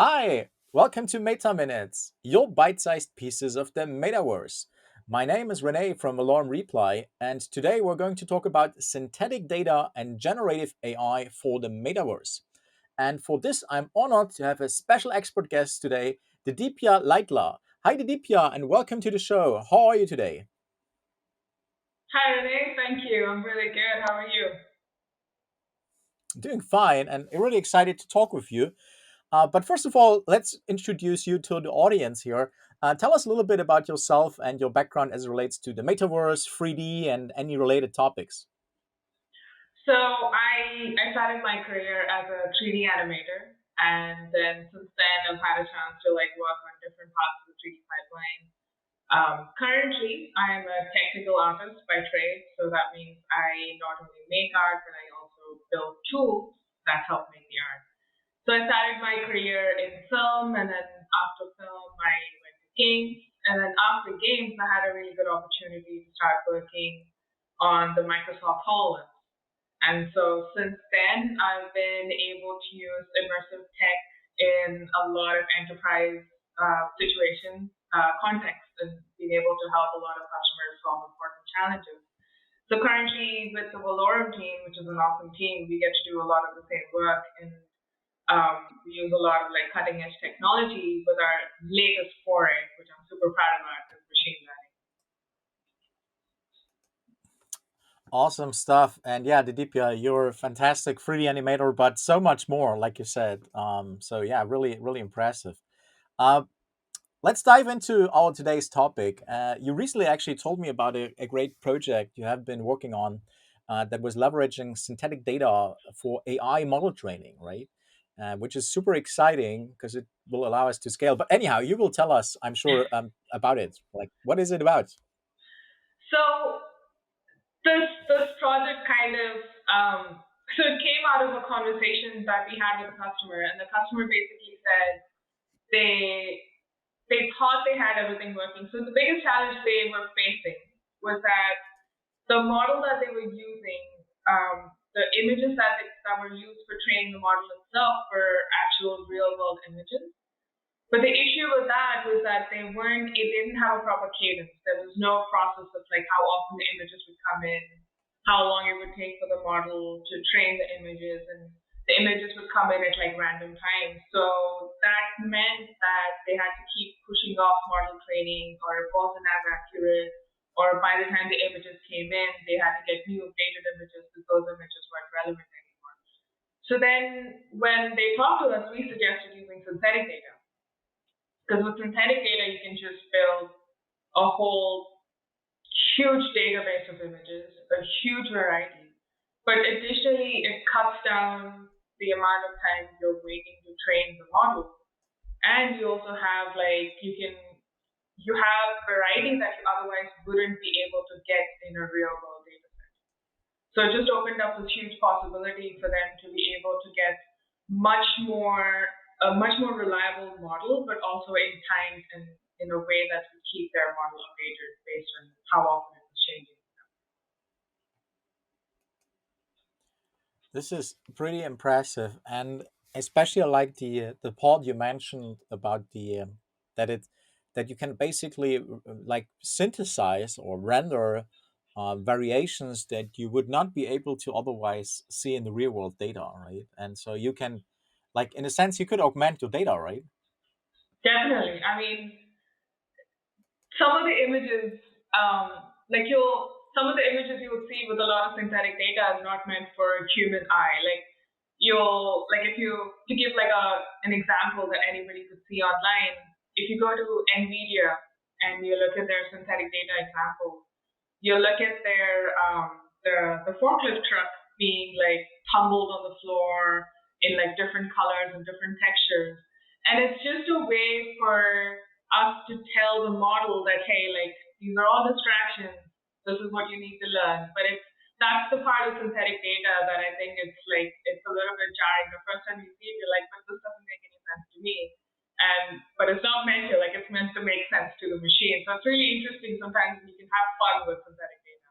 Hi, welcome to Meta Minutes, your bite-sized pieces of the Metaverse. My name is Rene from Valorem Reply, and today we're going to talk about synthetic data and generative AI for the Metaverse. And for this, I'm honored to have a special expert guest today, Dedipya Lightla. Hi, Dedipya, and welcome to the show. How are you today? Hi, Rene. Thank you. I'm really good. How are you? Doing fine, and really excited to talk with you. But first of all, let's introduce you to the audience here. Tell us a little bit about yourself and your background as it relates to the metaverse, 3D, and any related topics. So I started my career as a 3D animator, and then since then I've had a chance to work on different parts of the 3D pipeline. Currently, I am a technical artist by trade, so that means I not only make art, but I also build tools that help make the art. So I started my career in film, and then after film, I went to games. And then after games, I had a really good opportunity to start working on the Microsoft HoloLens. And so since then, I've been able to use immersive tech in a lot of enterprise situations, contexts, and being able to help a lot of customers solve important challenges. So currently, with the Valorem team, which is an awesome team, we get to do a lot of the same work in we use a lot of cutting edge technology with our latest foray, which I'm super proud about, is machine learning. Awesome stuff. And yeah, Dedipya, you're a fantastic 3D animator, but so much more, like you said. So yeah, really, really impressive. Uh, let's dive into our today's topic. You recently actually told me about a great project you have been working on that was leveraging synthetic data for AI model training, right? Which is super exciting because it will allow us to scale. But anyhow, you will tell us, I'm sure, about it. Like, what is it about? So this project kind of so it came out of a conversation that we had with a customer, and the customer basically said they they thought they had everything working. So the biggest challenge they were facing was that the model that they were using, the images that were used for training the model itself were actual real world images. But the issue with that was that it didn't have a proper cadence. There was no process of how often the images would come in, how long it would take for the model to train the images, and the images would come in at random times. So that meant that they had to keep pushing off model training, or it wasn't as accurate, or by the time the images came in, they had to get new updated images because those images weren't relevant anymore. So then when they talked to us, we suggested using synthetic data. Because with synthetic data, you can just build a whole huge database of images, a huge variety. But additionally, it cuts down the amount of time you're waiting to train the model. And you also have you have variety that you otherwise wouldn't be able to get in a real world data set. So it just opened up this huge possibility for them to be able to get much more a much more reliable model, but also in time and in a way that would keep their model updated based on how often it was changing. This is pretty impressive, and especially I like the part you mentioned about the that it that you can basically like synthesize or render variations that you would not be able to otherwise see in the real world data, right? And so you can, like, in a sense, you could augment your data, right? Definitely. I mean, some of the images, some of the images you will see with a lot of synthetic data is not meant for a human eye. If you to give an example that anybody could see online, if you go to Nvidia and you look at their synthetic data example, you look at the forklift truck being tumbled on the floor in different colors and different textures, and it's just a way for us to tell the model that, hey, these are all distractions. This is what you need to learn. But that's the part of synthetic data that I think it's a little bit jarring. The first time you see it, you're like, but this doesn't make any sense to me. But it's not meant to. It's meant to make sense to the machine. So it's really interesting. Sometimes you can have fun with synthetic data.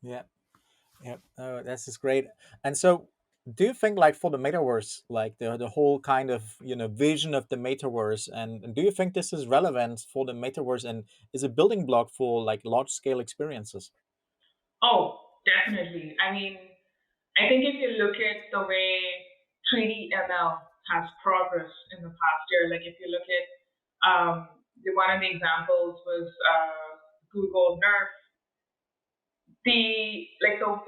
Yeah, yeah. Oh, this is great. And so Do you think like for the metaverse, like the whole kind of vision of the metaverse, and do you think this is relevant for the metaverse and is a building block for like large scale experiences? Oh, definitely. I mean, I think if you look at the way 3D ML has progressed in the past year, like if you look at one of the examples was Google Nerf, the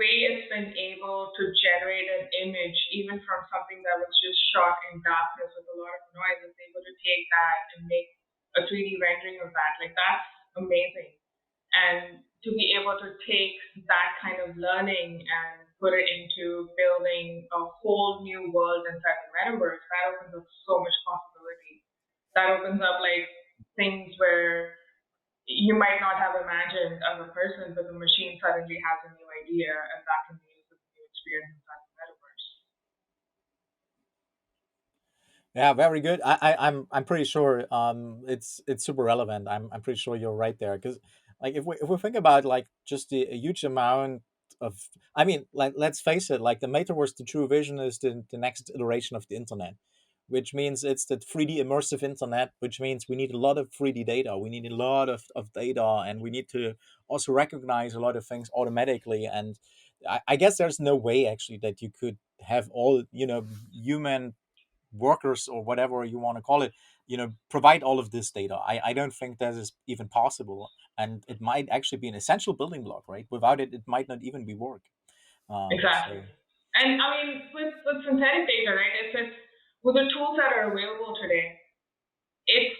way it's been able to generate an image even from something that was just shot in darkness with a lot of noise, it's able to take that and make a 3D rendering of that. Like that's amazing. And to be able to take that kind of learning and put it into building a whole new world inside the metaverse, that opens up so much possibility. That opens up like things where you might not have imagined as a person, but the machine suddenly has a new idea, and that can be used as a new experience inside the metaverse. Yeah, very good. I'm pretty sure it's super relevant. I'm pretty sure you're right there because like if we think about like just a huge amount of, I mean, like let's face it, like the metaverse, the true vision is the next iteration of the internet, which means it's the 3D immersive internet, which means we need a lot of 3D data, we need a lot of data, and we need to also recognize a lot of things automatically. And I guess there's no way actually that you could have all human workers or whatever you want to call it provide all of this data. I don't think that is even possible, and it might actually be an essential building block, right? Without it it might not even be work. Exactly. So And I mean, with synthetic data, right? It's with the tools that are available today, it's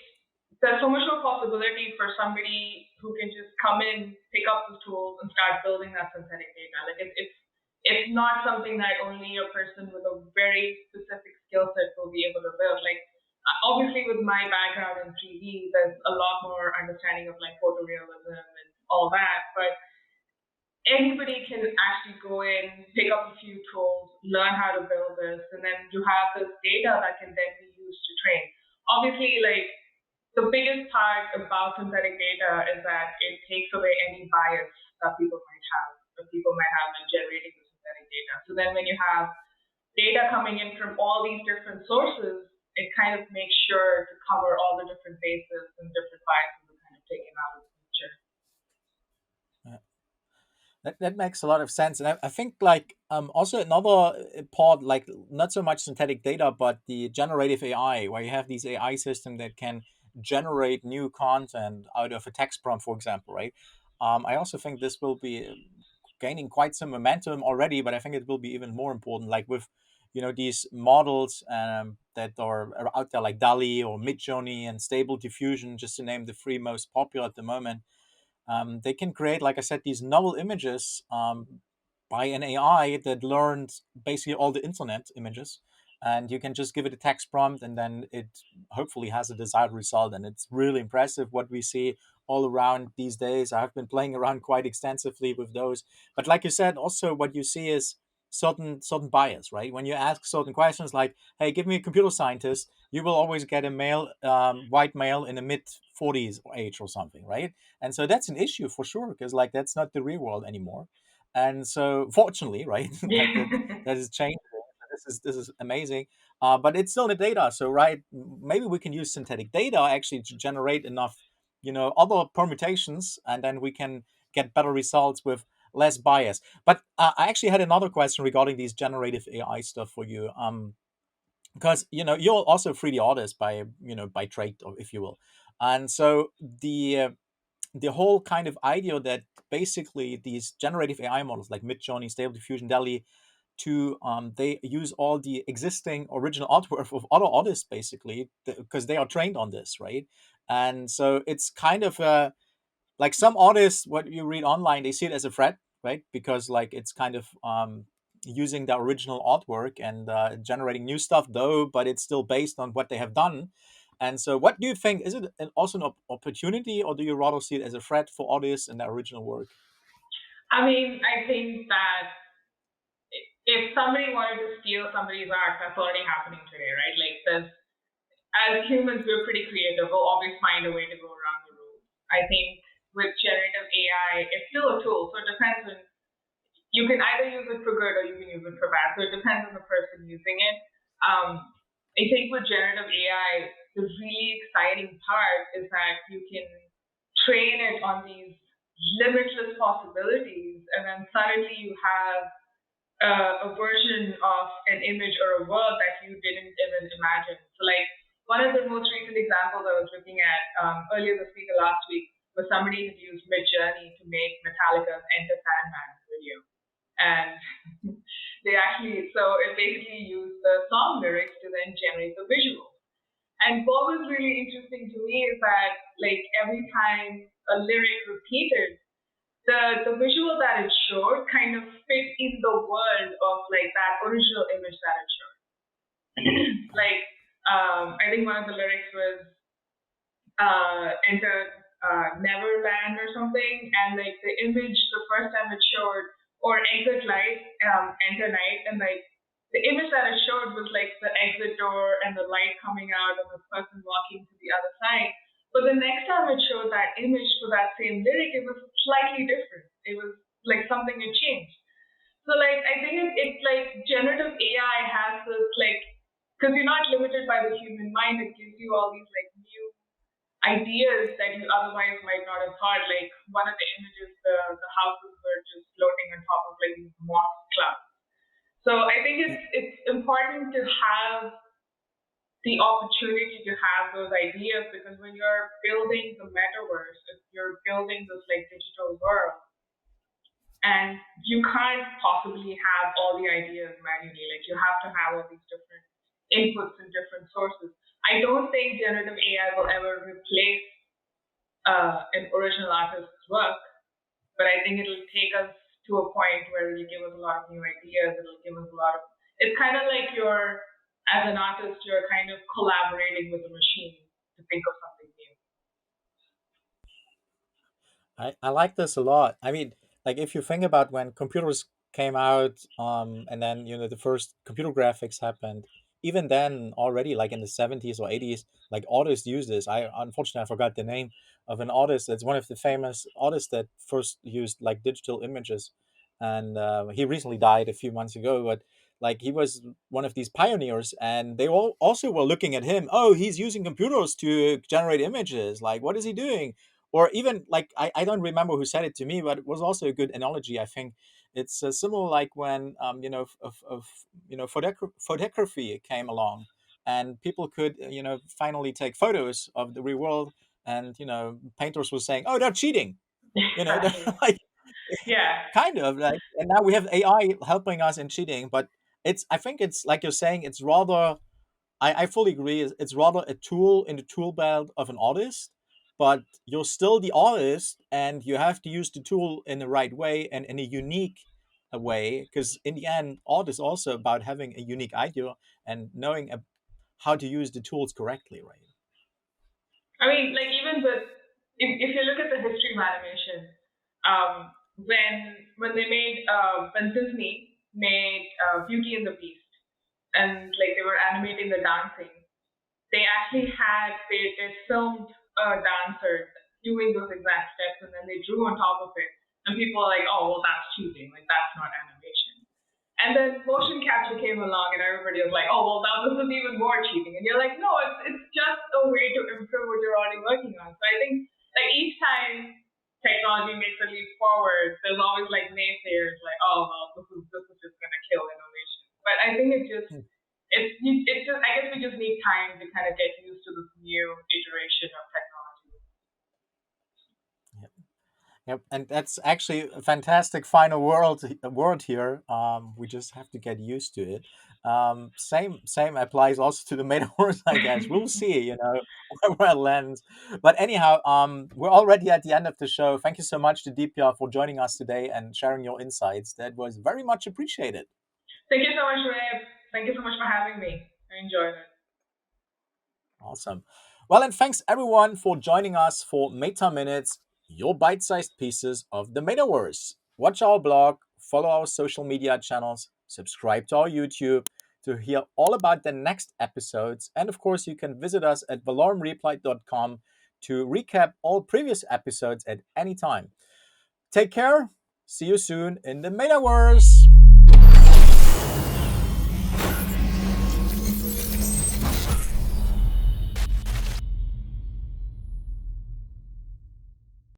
there's so much more possibility for somebody who can just come in, pick up the tools, and start building that synthetic data. Like it's not something that only a person with a very specific skill set will be able to build. Like obviously, with my background in 3D, there's a lot more understanding of like photorealism and all that, but anybody can actually go in, pick up a few tools, learn how to build this, and then you have this data that can then be used to train. Obviously, like the biggest part about synthetic data is that it takes away any bias that people might have, that people might have in generating the synthetic data. So then when you have data coming in from all these different sources, it kind of makes sure to cover all the different bases and different biases are kind of taken out of the picture. uh, that makes a lot of sense, and I think like also another part, like not so much synthetic data, but the generative AI, where you have these AI system that can generate new content out of a text prompt, for example, right? I also think this will be gaining quite some momentum already, but I think it will be even more important, like with these models that are out there, like DALI or Midjourney and Stable Diffusion, just to name the three most popular at the moment. They can create, like I said, these novel images by an AI that learned basically all the internet images. And you can just give it a text prompt, and then it hopefully has a desired result. And it's really impressive what we see all around these days. I've been playing around quite extensively with those. But like you said, also what you see is certain bias, right? When you ask certain questions like, "Hey, give me a computer scientist," you will always get a male, white male in the mid 40s age or something, right? And so that's an issue for sure, because like that's not the real world anymore. And so fortunately, right, that is changing. This is amazing. But it's still in the data, so right, maybe we can use synthetic data actually to generate enough other permutations, and then we can get better results with less bias. But I actually had another question regarding these generative AI stuff for you, because you're also a 3D artist by by trade, or if you will. And so the whole kind of idea that basically these generative AI models like Midjourney, Stable Diffusion, DALI, to they use all the existing original artwork of other artists basically, because they are trained on this, right? And so it's kind of like some artists, what you read online, they see it as a threat, right? Because like it's kind of using the original artwork and generating new stuff though, but it's still based on what they have done. And so what do you think, is it also an opportunity, or do you rather see it as a threat for artists and their original work? I mean, I think that if somebody wanted to steal somebody's art, that's already happening today, right? Like, as humans, we're pretty creative. We'll always find a way to go around the rules. I think with generative AI, it's still a tool, so it depends on you can either use it for good or you can use it for bad. So it depends on the person using it. Um, I think with generative AI, the really exciting part is that you can train it on these limitless possibilities, and then suddenly you have a version of an image or a world that you didn't even imagine. So, like one of the most recent examples I was looking at earlier this week or last week was somebody who used Midjourney to make Metallica's "Enter Sandman" video, and they actually so it basically used the song lyrics to then generate the visual. And what was really interesting to me is that like every time a lyric repeated, the visual that it showed kind of fit in the world of like that original image that it showed. Like I think one of the lyrics was entered Neverland or something, and like the image the first time it showed or exit light, enter night, and like the image that it showed was like the exit door and the light coming out and the person walking to the other side. But the next time it showed that image for that same lyric, it was slightly different. It was like something had changed. So like I think it's like generative AI has this like because you're not limited by the human mind, it gives you all these like new ideas that you otherwise might not have thought. Like one of the images, the houses were just floating on top of like these moss clouds. So I think Yeah. it's important to have the opportunity to have those ideas because when you're building the metaverse, if you're building this like digital world, and you can't possibly have all the ideas manually. Like you have to have all these different inputs and different sources. I don't think generative AI will ever replace an original artist's work, but I think it'll take us to a point where it'll give us a lot of new ideas. It'll give us a lot of. It's kind of like you're, as an artist, you're kind of collaborating with the machine to think of something new. I like this a lot. I mean, like if you think about when computers came out, and then the first computer graphics happened. Even then, already like in the 70s or 80s, like artists used this. I unfortunately I forgot the name of an artist. It's one of the famous artists that first used like digital images, and he recently died a few months ago. But like he was one of these pioneers, and they all also were looking at him. Oh, he's using computers to generate images. Like, what is he doing? Or even like I don't remember who said it to me, but it was also a good analogy. I think it's similar like when photography came along, and people could finally take photos of the real world, and painters were saying, "Oh, they're cheating," they're Exactly. like Yeah. kind of like, and now we have AI helping us in cheating, but I think it's like you're saying, it's rather I fully agree. It's rather a tool in the tool belt of an artist, but you're still the artist, and you have to use the tool in the right way and in a unique way. Because in the end, art is also about having a unique idea and knowing how to use the tools correctly, right? I mean, like even with if you look at the history of animation, when they made when Disney made Beauty and the Beast, and like they were animating the dancing, they actually they filmed a dancer doing those exact steps, and then they drew on top of it, and people are like, oh well, that's cheating, like that's not animation. And then Yeah. motion capture came along, and everybody was like, "Oh, well, now this is even more cheating." And you're like, "No, it's just a way to improve what you're already working on." So I think like each time technology makes a leap forward, there's always like naysayers, like, "Oh, well, this is just gonna kill innovation." But I think Hmm. it's just I guess we just need time to kind of get used to this new iteration of technology. Yep. Yep. And that's actually a fantastic final word here. We just have to get used to it. Same applies also to the metaverse, I guess. We'll see, where it lands. But anyhow, we're already at the end of the show. Thank you so much to Deepya for joining us today and sharing your insights. That was very much appreciated. Thank you so much, Rene. Thank you so much for having me. I enjoyed it. Awesome. Well, and thanks everyone for joining us for Meta Minutes, your bite sized pieces of the Metaverse. Watch our blog, follow our social media channels, subscribe to our YouTube to hear all about the next episodes. And of course, you can visit us at valoremreply.com to recap all previous episodes at any time. Take care, See you soon in the Metaverse.